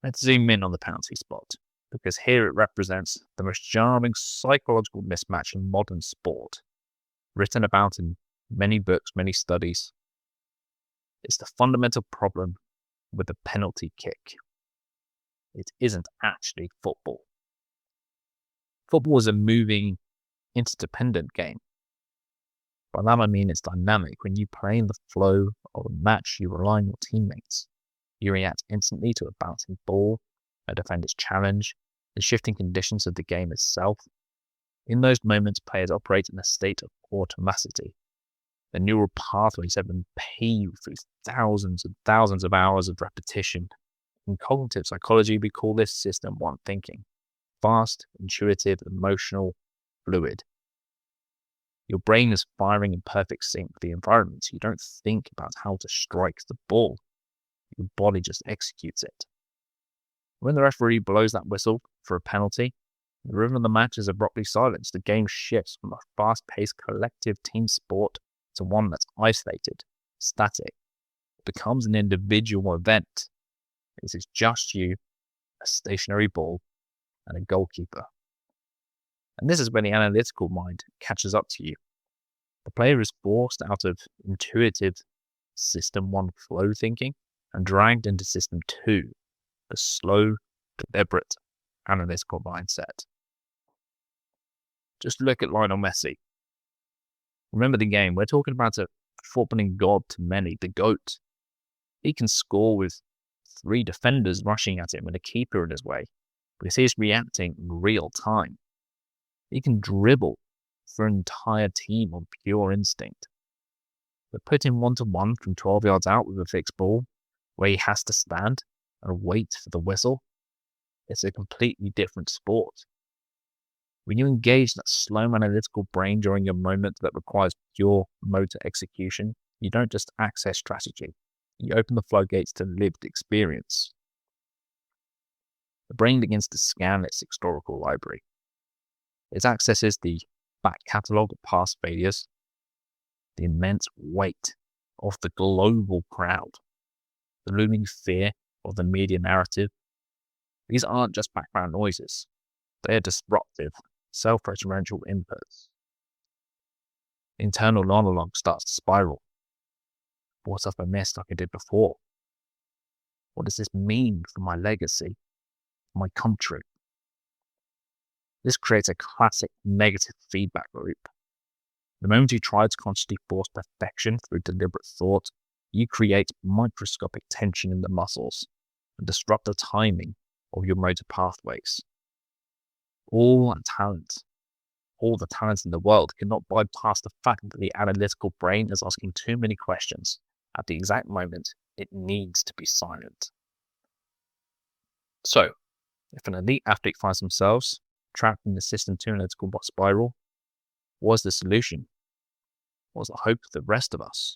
Let's zoom in on the penalty spot, because here it represents the most jarring psychological mismatch in modern sport, written about in many books, many studies. It's the fundamental problem with the penalty kick. It isn't actually football. Football is a moving, interdependent game. By that I mean it's dynamic. When you play in the flow of a match, you rely on your teammates. You react instantly to a bouncing ball, a defender's challenge, the shifting conditions of the game itself. In those moments, players operate in a state of automaticity. The neural pathways have been paved through thousands and thousands of hours of repetition. In cognitive psychology, we call this system one thinking. Fast, intuitive, emotional, fluid. Your brain is firing in perfect sync with the environment, so you don't think about how to strike the ball. Your body just executes it. When the referee blows that whistle for a penalty, the rhythm of the match is abruptly silenced. The game shifts from a fast-paced collective team sport to one that's isolated, static. It becomes an individual event. It is just you, a stationary ball, and a goalkeeper. And this is when the analytical mind catches up to you. The player is forced out of intuitive System 1 flow thinking and dragged into System 2, the slow, deliberate, analytical mindset. Just look at Lionel Messi. Remember the game. We're talking about a footballing god to many, the GOAT. He can score with 3 defenders rushing at him and a keeper in his way, because he's reacting in real time. He can dribble for an entire team on pure instinct. But put him 1-to-1 from 12 yards out with a fixed ball, where he has to stand and wait for the whistle, it's a completely different sport. When you engage that slow analytical brain during a moment that requires pure motor execution, you don't just access strategy, you open the floodgates to lived experience. The brain begins to scan its historical library. It accesses the back catalogue of past failures, the immense weight of the global crowd, the looming fear of the media narrative. These aren't just background noises. They are disruptive, self-referential inputs. The internal monologue starts to spiral. What have I missed like I did before? What does this mean for my legacy, my country? This creates a classic negative feedback loop. The moment you try to consciously force perfection through deliberate thought, you create microscopic tension in the muscles and disrupt the timing of your motor pathways. All the talent in the world cannot bypass the fact that the analytical brain is asking too many questions at the exact moment it needs to be silent. So, if an elite athlete finds themselves trapped in the System 2 analytical spiral, what's the solution? What's the hope for the rest of us?